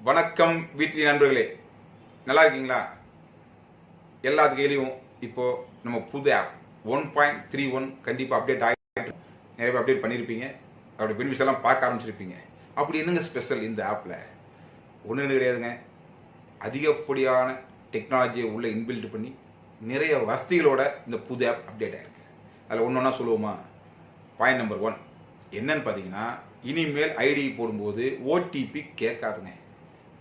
வணக்கம் வீட்டில் நண்பர்களே, நல்லா இருக்கீங்களா? எல்லாத்து கையிலையும் இப்போ நம்ம புது ஆப் 1.31 கண்டிப்பாக அப்டேட் ஆகிட்டு நிறைய பேர் அப்டேட் பண்ணியிருப்பீங்க. அப்படி பெனிஃபிட்ஸ் எல்லாம் பார்க்க ஆரம்பிச்சிருப்பீங்க. அப்படி என்னங்க ஸ்பெஷல் இந்த ஆப்பில்? ஒன்றும் கிடையாதுங்க. அதிகப்படியான டெக்னாலஜியை உள்ள இன்பில்ட் பண்ணி நிறைய வசதிகளோட இந்த புது ஆப் அப்டேட் ஆகிருக்கு. அதில் ஒன்று ஒன்றா சொல்லுவோமா? பாயிண்ட் நம்பர் 1 என்னன்னு பார்த்தீங்கன்னா, இனிமேல் ஐடி போடும்போது ஓடிபி கேட்காதுங்க.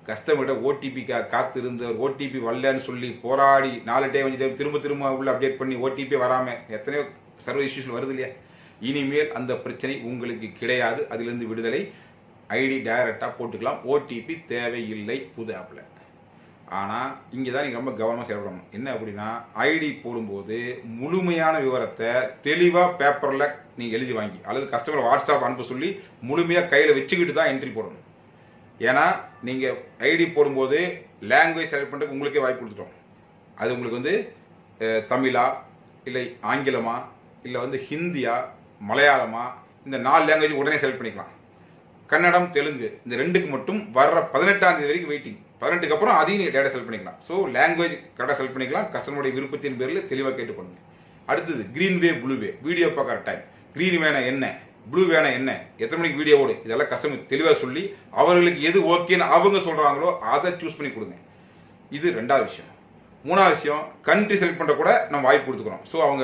கஸ்டமர்கிட்ட ஓடிபிக்காக காத்திருந்த ஓடிபி வரலன்னு சொல்லி போராடி 4 டைம் 5 டைம் திரும்ப உள்ள அப்டேட் பண்ணி ஓடிபி வராமல் எத்தனையோ சர்வர் இஷ்யூஸ் வருது இல்லையா? இனிமேல் அந்த பிரச்சனை உங்களுக்கு கிடையாது. அதிலிருந்து விடுதலை. ஐடி டைரக்டாக போட்டுக்கலாம். ஓடிபி தேவையில்லை புது ஆப்பில். ஆனால் இங்கே தான் நீங்கள் ரொம்ப கவனமாக செயல்படணும். என்ன அப்படின்னா, ஐடி போடும்போது முழுமையான விவரத்தை தெளிவாக பேப்பரில் நீங்கள் எழுதி வாங்கி அல்லது கஸ்டமர் வாட்ஸ்அப் அனுப்ப சொல்லி முழுமையாக கையில் வச்சுக்கிட்டு தான் என்ட்ரி போடணும். ஏன்னா நீங்கள் ஐடி போடும்போது லாங்குவேஜ் செலக்ட் பண்ணுறதுக்கு உங்களுக்கே வாய்ப்பு கொடுத்துட்டோம். அது உங்களுக்கு வந்து தமிழா இல்லை ஆங்கிலமா இல்லை ஹிந்தியா மலையாளமா, இந்த 4 லாங்குவேஜ் உடனே செலக்ட் பண்ணிக்கலாம். கன்னடம் தெலுங்கு இந்த 2க்கு மட்டும் வர்ற 18ஆம் தேதி வரைக்கும் வெயிட்டிங். 18க்கு அப்புறம் அதையும் நீங்கள் டேட்டா செலக்ட் பண்ணிக்கலாம். ஸோ லாங்குவேஜ் கரெக்டாக செலக்ட் பண்ணிக்கலாம். கஸ்டமருடைய விருப்பத்தின் பேரில் தெளிவாக கேட்டு பண்ணுங்க. அடுத்தது கிரீன் வே ப்ளூ வே, வீடியோ பார்க்குற டைம். கிரீன் வேணும் என்ன, ப்ளூ வேணும் என்ன, எத்தனை மணிக்கு வீடியோ ஓடு, இதெல்லாம் கஸ்டமர் தெளிவாக சொல்லி அவர்களுக்கு எது ஓகேன்னு அவங்க சொல்றாங்களோ அதை சூஸ் பண்ணி கொடுங்க. இது 2வது விஷயம். 3வது விஷயம், கண்ட்ரி செலக்ட் பண்ற கூட நம்ம வாய்ப்பு கொடுத்துக்கிறோம். ஸோ அவங்க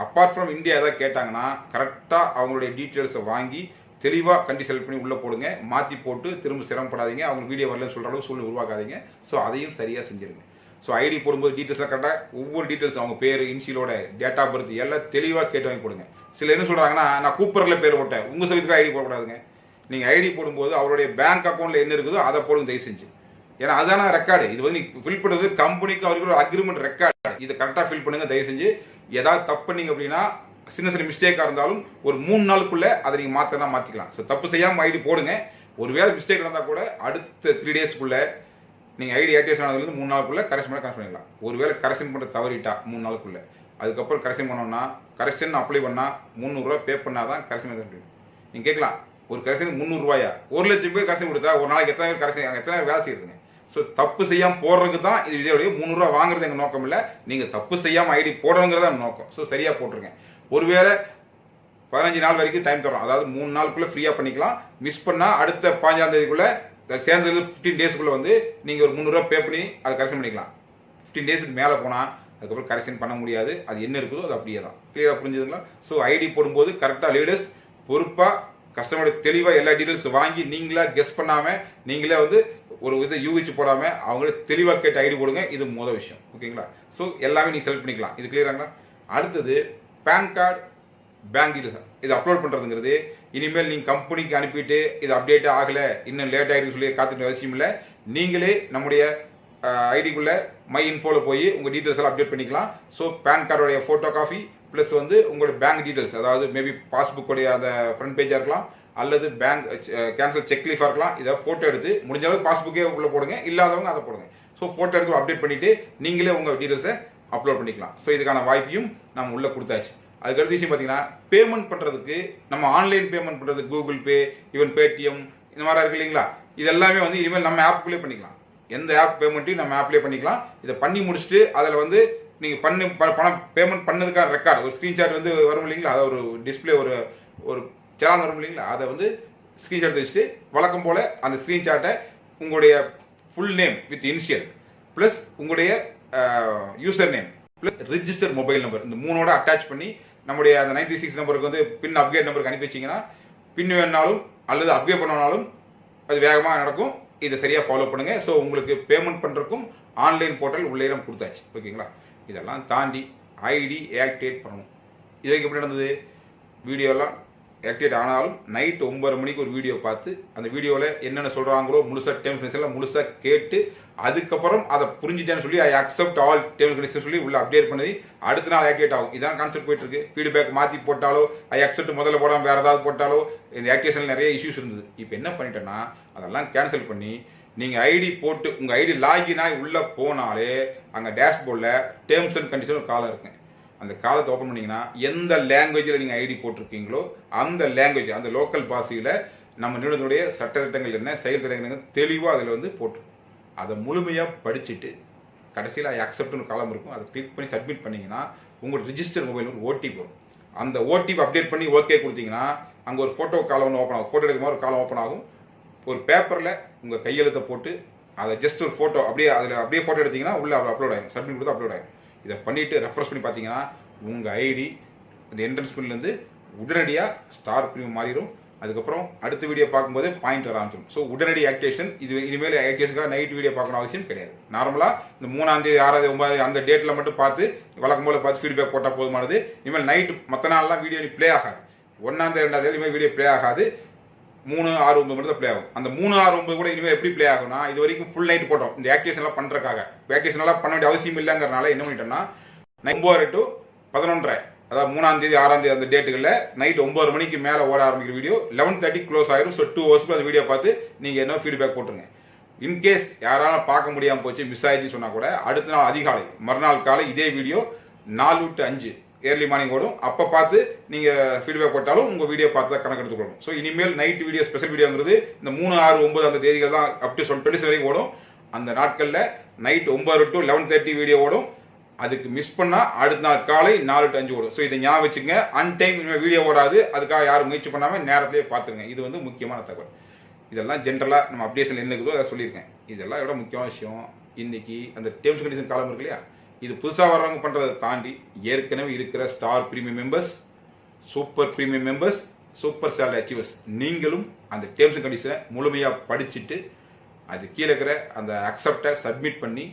அப்பார்ட் ஃப்ரம் இந்தியா ஏதாவது கேட்டாங்கன்னா கரெக்டாக அவங்களுடைய டீட்டெயில்ஸை வாங்கி தெளிவாக கண்ட்ரி செலக்ட் பண்ணி உள்ள போடுங்க. மாற்றி போட்டு திரும்ப சிரமப்படாதீங்க. அவங்க வீடியோ வரலன்னு சொல்ற அளவுக்கு சூழ்நிலை உருவாக்காதீங்க. ஸோ அதையும் சரியாக செஞ்சிருங்க. ஸோ ஐடி போடும்போது டீட்டெயில்ஸ்லாம் கரெக்டாக ஒவ்வொரு டீட்டெயில்ஸ் அவங்க பேர் இன்சியலோட டேட் ஆஃப் பர்த் எல்லாம் தெளிவாக கேட்டு வாங்கி போடுங்க. சில என்ன சொல்றாங்கன்னா, நான் கூப்பரில் பேர் போட்டேன், உங்க சவித்துக்கு ஐடி போடக்கூடாதுங்க. நீங்க ஐடி போடும்போது அவருடைய பேங்க் அக்கௌண்ட்ல என்ன இருக்குதோ அதை போடுங்க தயவு செஞ்சு. ஏன்னா அதான ரெக்கார்டு. இது வந்து ஃபில் பண்ணுறது கம்பெனிக்கு அவருக்கு ஒரு அக்ரிமெண்ட் ரெக்கார்டு. இதை கரெக்டாக ஃபில் பண்ணுங்க தயவு செஞ்சு. ஏதாவது தப்பு பண்ணீங்க அப்படின்னா சின்ன மிஸ்டேக்காக இருந்தாலும் ஒரு 3 நாளுக்குள்ள அதை நீங்க மாத்தினா மாத்திக்கலாம். ஸோ தப்பு செய்யாம ஐடி போடுங்க. ஒருவேளை மிஸ்டேக் இருந்தால் கூட அடுத்த 3 டேஸ்க்குள்ள நீங்க ஐடி ஆக்டிவேஷன் ஆனதுலேருந்து 3 நாளுக்குள்ள கரெக்ஷன் பண்ணிக்கலாம். ஒருவேளை கரெக்ஷன் பண்ண தவறிட்டா 3 நாளுக்குள்ள, அதுக்கப்புறம் கரெக்ஷன் பண்ணோம்னா கரெக்ஷன் அப்ளை பண்ணா 300 ரூபா பே பண்ணாதான் கரெக்ஷன் பண்ண முடியும். நீங்க கேட்கலாம், ஒரு கரெக்ஷன் 300 ரூபாயா? 1 லட்சம் பேர் கரெக்ஷன் கொடுத்தா ஒரு நாளைக்கு எத்தனை பேர் கரெக்ஷன், எத்தனை வேலை செய்யுதுங்க? ஸோ தப்பு செய்யாம போடுறதுக்கு தான் இது இதோடைய 300 ரூபா வாங்குறது எங்க நோக்கம் இல்லை. நீங்க தப்பு செய்யாம ஐடி போடணுங்கிறத நோக்கம். ஸோ சரியா போட்டுருங்க. ஒருவேளை 15 நாள் வரைக்கும் டைம் தரோம். அதாவது 3 நாளுக்குள்ள ஃப்ரீயா பண்ணிக்கலாம். மிஸ் பண்ணா அடுத்த 15ஆம் தேதிக்குள்ள சேர்ந்தது 15 டேஸ்க்குள்ள வந்து நீங்க ஒரு 300 ரூபா பே பண்ணி அதை கரெக்ஷன் பண்ணிக்கலாம். 15 டேஸ்க்கு மேல போனா அதுக்கப்புறம் கரெக்ஷன் பண்ண முடியாது. அது என்ன இருக்குதோ அது அப்படியே தான். கிளியரா புரிஞ்சுதுங்களா? ஸோ ஐடி போடும்போது கரெக்டா லீடர்ஸ் பொறுப்பா கஸ்டமரோட தெளிவா எல்லா டீடைல்ஸ் வாங்கி நீங்களா கெஸ் பண்ணாம நீங்களே வந்து ஒரு இதை யூகிச்சு போடாம அவங்களே தெளிவா கேட்டு ஐடி போடுங்க. இது முதல் விஷயம். ஓகேங்களா? ஸோ எல்லாமே நீங்க செலக்ட் பண்ணிக்கலாம். இது கிளியராங்களா? அடுத்தது பேன் கார்டு பேங்க் டீடைல்ஸ் இது அப்லோட் பண்றதுங்கிறது இனிமேல் நீங்க கம்பெனிக்கு அனுப்பிட்டு இது அப்டேட் ஆகல, இன்னும் லேட் ஆயிடுன்னு சொல்லி காத்துட்டு அவசியம் இல்லை. நீங்களே நம்முடைய ஐடிக்குள்ள மை இன்ஃபோல போய் உங்க டீடைல்ஸ் எல்லாம் அப்டேட் பண்ணிக்கலாம். ஸோ பேன் கார்டோடைய போட்டோ காப்பி பிளஸ் வந்து உங்களோட பேங்க் டீடைல்ஸ், அதாவது மேபி பாஸ்புக் உடைய அந்த ஃப்ரண்ட் பேஜா இருக்கலாம் அல்லது பேங்க் கேன்சல் செக் லீஃபா இருக்கலாம். இதை போட்டோ எடுத்து முடிஞ்ச அளவுக்கு பாஸ்புக்கே உள்ள போடுங்க, இல்லாதவங்க அதை போடுங்க. ஸோ போட்டோ எடுத்து அப்டேட் பண்ணிட்டு நீங்களே உங்க டீடைல்ஸை அப்லோட் பண்ணிக்கலாம். ஸோ இதுக்கான வாய்ப்பையும் நம்ம உள்ள கொடுத்தாச்சு. அதுக்கடுத்த விஷயம் பார்த்தீங்கன்னா, பேமெண்ட் பண்றதுக்கு நம்ம ஆன்லைன் பேமெண்ட் பண்றது கூகுள் பே, ஈவன் பேடிஎம் இந்த மாதிரி இருக்கு இல்லைங்களா? இது எல்லாமே வந்து இனிமேல் நம்ம ஆப்புக்குள்ளே பண்ணிக்கலாம். எந்த ஆப் பேமெண்ட்டையும் நம்ம ஆப்லேயே பண்ணிக்கலாம். இதை பண்ணி முடிச்சுட்டு அதில் வந்து நீங்க பணம் பேமெண்ட் பண்ணதுக்கான ரெக்கார்டு ஒரு ஸ்கிரீன்ஷாட் வந்து வரும் இல்லைங்களா? அதை ஒரு டிஸ்பிளே ஒரு சேனல் வரும் இல்லைங்களா? அதை வந்து ஸ்கிரீன்ஷாட் வச்சுட்டு வழக்கம் போல அந்த ஸ்கிரீன்ஷாட்டை உங்களுடைய full name with initial plus உங்களுடைய user name plus register mobile number இந்த 3ஓட அட்டாச் பண்ணி நம்முடைய அந்த 936 நம்பருக்கு வந்து பின் அப்கிரேட் நம்பருக்கு அனுப்பி வச்சீங்கன்னா பின் வேணாலும் அல்லது அப்கிரேட் பண்ணனாலும் அது வேகமாக நடக்கும். இதை சரியா ஃபாலோ பண்ணுங்க. ஸோ உங்களுக்கு பேமெண்ட் பண்றதுக்கும் ஆன்லைன் போர்ட்டல் உள்ளே கொடுத்தாச்சு. ஓகேங்களா? இதெல்லாம் தாண்டி ஐடி ஆக்டிவேட் பண்ணணும். இதுக்கு எப்படி நடந்தது? வீடியோலாம் ஆக்டிவேட் ஆனாலும் நைட் 9:30 மணிக்கு ஒரு வீடியோ பார்த்து அந்த வீடியோவில் என்னென்ன சொல்றாங்களோ முழுசா டேர்ம்ஸ் எல்லாம் முழுசா கேட்டு அதுக்கப்புறம் அதை புரிஞ்சுட்டேன்னு சொல்லி I accept all terms condition சொல்லி உள்ள அப்டேட் பண்ணி அடுத்த நாள் ஆக்டிவேட் ஆகும். இதான் கான்செப்ட் போயிட்டு இருக்கு. ஃபீட்பேக் மாற்றி போட்டாலோ ஐ அக்செப்ட் முதல்ல போடாமல் வேற ஏதாவது போட்டாலோ இந்த ஆக்டிவேஷன் நிறைய இஷ்யூஸ் இருந்தது. இப்போ என்ன பண்ணிட்டேன்னா அதெல்லாம் கேன்சல் பண்ணி நீங்க ஐடி போட்டு உங்க ஐடி லாகின் ஆகி உள்ள போனாலே அங்க டேஷ்போர்ட்ல டேர்ம்ஸ் அண்ட் கண்டிஷன் ஒரு காலம் இருக்கு. அந்த காலத்தை ஓப்பன் பண்ணீங்கன்னா எந்த லாங்குவேஜில் நீங்கள் ஐடி போட்டிருக்கீங்களோ அந்த லாங்குவேஜ் அந்த லோக்கல் பாஷையில் நம்ம நிறுவனத்துடைய சட்டத்திட்டங்கள் என்ன, செயல் திட்டங்கள் தெளிவாக அதில் வந்து போட்டு அதை முழுமையாக படிச்சுட்டு கடைசியில் அக்செப்ட்னு காலம் இருக்கும், அதை கிளிக் பண்ணி சப்மிட் பண்ணீங்கன்னா உங்களோட ரிஜிஸ்டர் மொபைல் ஒரு ஓடிபி வரும். அந்த ஓடிபி அப்டேட் பண்ணி ஓகே கொடுத்தீங்கன்னா அங்கே ஒரு ஃபோட்டோ காலம் ஒன்று ஓப்பன் ஆகும், ஃபோட்டோ எடுக்கிற மாதிரி ஒரு காலம் ஓப்பன் ஆகும். ஒரு பேப்பரில் உங்கள் கையெழுத்தை போட்டு அதை ஜஸ்ட் ஒரு ஃபோட்டோ அப்படியே ஃபோட்டோ எடுத்தீங்கன்னா உள்ள அப்லோட் ஆகும், சப்மிட் கொடுத்து அப்லோட் ஆகும். இதை பண்ணிவிட்டு ரெஃப்ரெஷ் பண்ணி பார்த்தீங்கன்னா உங்கள் ஐடி அந்த என்ட்ரன்ஸ் பில்லேருந்து உடனடியாக ஸ்டார் ப்ரீமியம் மாறிடும். அதுக்கப்புறம் அடுத்த வீடியோ பார்க்கும்போது பாயிண்ட் வர ஆரம்பிச்சிடும். ஸோ உடனடி ஆக்டிவேஷன். இது இனிமேல் ஆக்டிவேஷனுக்காக நைட் வீடியோ பார்க்கணும் அவசியம் கிடையாது. நார்மலாக இந்த 3ஆம் தேதி 6ஆம் தேதி 9ஆம் அந்த டேட்டில் மட்டும் பார்த்து வழக்கம் போல பார்த்து ஃபீட்பேக் போட்டால் போதுமானது. இனிமேல் நைட்டு மற்ற நாள்லாம் வீடியோ ப்ளே ஆகாது. 1ஆம் தேதி 2ஆம் தேதி இனிமேல் வீடியோ ப்ளே ஆகாது. 3, 6, 9 மட்டும் தான் ப்ளே ஆகும். அந்த 3, 6, 9 கூட இனிமேல் எப்படி ப்ளே ஆகும்னா, இது வரைக்கும் ஃபுல் நைட் போட்டோம் இந்த ஆக்டிவேஷன்லாம் பண்ணுறதுக்காக. ஆக்டிவேஷன்லாம் பண்ண வேண்டிய அவசியம் இல்லைங்கிறனால என்ன பண்ணிட்டோம்னா 9 to 11:30, அதாவது 3ஆம் தேதி 6ஆம் தேதி அந்த டேட்டுகளில் நைட் 9 மணிக்கு மேலே ஓட ஆரம்பிக்கிற வீடியோ 11:30 க்ளோஸ் ஆயிரும். ஸோ 2 ஹவர்ஸ்க்கு அந்த வீடியோ பார்த்து நீங்கள் என்ன ஃபீட்பேக் போட்டுருங்க. இன்கேஸ் யாராலும் பார்க்க முடியாமல் போச்சு, மிஸ் ஆயிடுச்சு சொன்னால் கூட அடுத்த நாள் அதிகாலை மறுநாள் காலை இதே வீடியோ 4 to 5 ஏர்லி மார்னிங் ஓடும். அப்போ பார்த்து நீங்கள் ஃபீட்பேக் போட்டாலும் உங்கள் வீடியோ பார்த்து தான் கணக்கு எடுத்துக்கணும். ஸோ இனிமேல் நைட் வீடியோ ஸ்பெஷல் வீடியோங்கிறது இந்த 3, 6, 9 அந்த தேதிகள் தான் அப் டு 20 வரைக்கும் ஓடும். அந்த நாட்களில் நைட் 9 to 11:30 வீடியோ ஓடும். அதுக்கு மிஸ் பண்ணா அடுத்த நாள் காலை 4 to 5 ஓடும். ஸோ இதை ஞாபகம் வச்சுங்க. அன்டைம் வீடியோ ஓடாது. அதுக்காக யாரும் முயற்சி பண்ணாமல் நேரத்திலே பார்த்துருங்க. இது வந்து முக்கியமான தகவல். இதெல்லாம் ஜென்ரலாக நம்ம அப்டேஷன் என்ன இருக்குதோ அதை சொல்லியிருக்கேன். இதெல்லாம் விட முக்கியமான விஷயம், இன்னைக்கு அந்த டேர்ம்ஸ் கண்டிஷன் காலம் இருக்கு இல்லையா, இது புதுசாக வர்றவங்க பண்ணுறதை தாண்டி ஏற்கனவே இருக்கிற star premium members, super premium members, super salary achievers நீங்களும் அந்த டேர்ம்ஸ் அண்ட் கண்டிஷனை முழுமையாக படிச்சுட்டு அது கீழே இருக்கிற அந்த அக்செப்டை சப்மிட் பண்ணி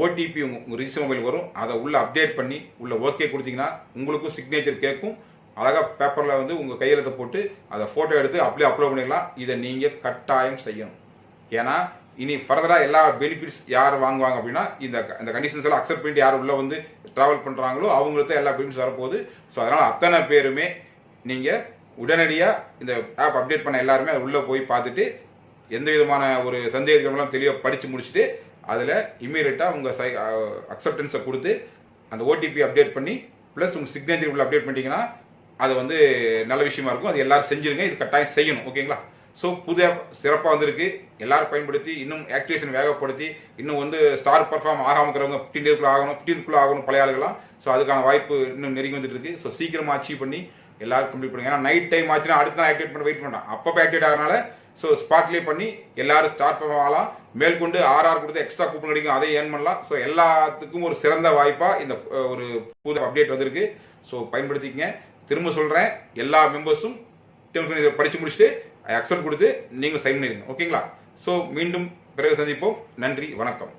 ஓடிபி உங்கள் ரிஜிஸ்டர் மொபைல் வரும், அதை உள்ள அப்டேட் பண்ணி உள்ள ஓகே கொடுத்தீங்கன்னா உங்களுக்கும் சிக்னேச்சர் கேட்கும். அழகாக பேப்பரில் வந்து உங்கள் கையெழுத்தை போட்டு அதை ஃபோட்டோ எடுத்து அப்படியே அப்லோட் பண்ணிடலாம். இதை நீங்கள் கட்டாயம் செய்யணும். ஏன்னா இனி ஃபர்தராக எல்லா பெனிஃபிட்ஸ் யார் வாங்குவாங்க அப்படின்னா இந்த கண்டிஷன்ஸ் எல்லாம் அக்செப்ட் பண்ணிட்டு யார் உள்ள வந்து ட்ராவல் பண்ணுறாங்களோ அவங்களுக்கு தான் எல்லா பெனிஃபிட்ஸ் வரப்போகுது. ஸோ அதனால் அத்தனை பேருமே நீங்கள் உடனடியாக இந்த ஆப் அப்டேட் பண்ண எல்லாருமே அது உள்ளே போய் பார்த்துட்டு எந்த விதமான ஒரு சந்தேகங்கள்லாம் தெளிவாக படித்து முடிச்சுட்டு அதில் இம்மீடியட்டாக உங்கள் அக்செப்டன்ஸை கொடுத்து அந்த ஓடிபி அப்டேட் பண்ணி ப்ளஸ் உங்கள் சிக்னேச்சர் உள்ள அப்டேட் பண்ணிட்டீங்கன்னா அது வந்து நல்ல விஷயமா இருக்கும். அது எல்லாரும் செஞ்சிருங்க. இது கட்டாயம் செய்யணும். ஓகேங்களா? ஸோ புது ஆப் சிறப்பாக வந்திருக்கு. எல்லாரும் பயன்படுத்தி இன்னும் ஆக்டிவேஷன் வேகப்படுத்தி இன்னும் வந்து ஸ்டார் பர்ஃபார்ம் ஆகாமல் இருக்கிறவங்க 15 டேக்குள்ள ஆகணும், 15க்குள்ள ஆகணும் பழைய ஆளுகளாம். ஸோ அதுக்கான வாய்ப்பு இன்னும் நெருங்கி வந்துட்டு இருக்கு. ஸோ சீக்கிரமாக அச்சீவ் பண்ணி எல்லாரும் கம்ப்ளீட் பண்ணுங்க. ஏன்னா நைட் டைம் ஆச்சுன்னா அடுத்த நாள் ஆக்டிவேட் பண்ண வெயிட் பண்ணலாம். அப்பப்போ ஆக்டிவேட் ஆகிறனால ஸோ ஸ்பாட்லேயே பண்ணி எல்லாரும் ஸ்டார்ட் பண்ணலாம். மேற்கொண்டு RR கொடுத்து எக்ஸ்ட்ரா கூப்பன் கிடைக்கும், அதை ஏர்ன் பண்ணலாம். ஸோ எல்லாத்துக்கும் ஒரு சிறந்த வாய்ப்பாக இந்த ஒரு புது அப்டேட் வந்திருக்கு. ஸோ பயன்படுத்திக்கங்க. திரும்ப சொல்கிறேன், எல்லா மெம்பர்ஸும் படித்து முடிச்சுட்டு அக்செப்ட் கொடுத்து நீங்கள் சைன் பண்ணிடுங்க. ஓகேங்களா? ஸோ மீண்டும் பிறகு சந்திப்போம். நன்றி, வணக்கம்.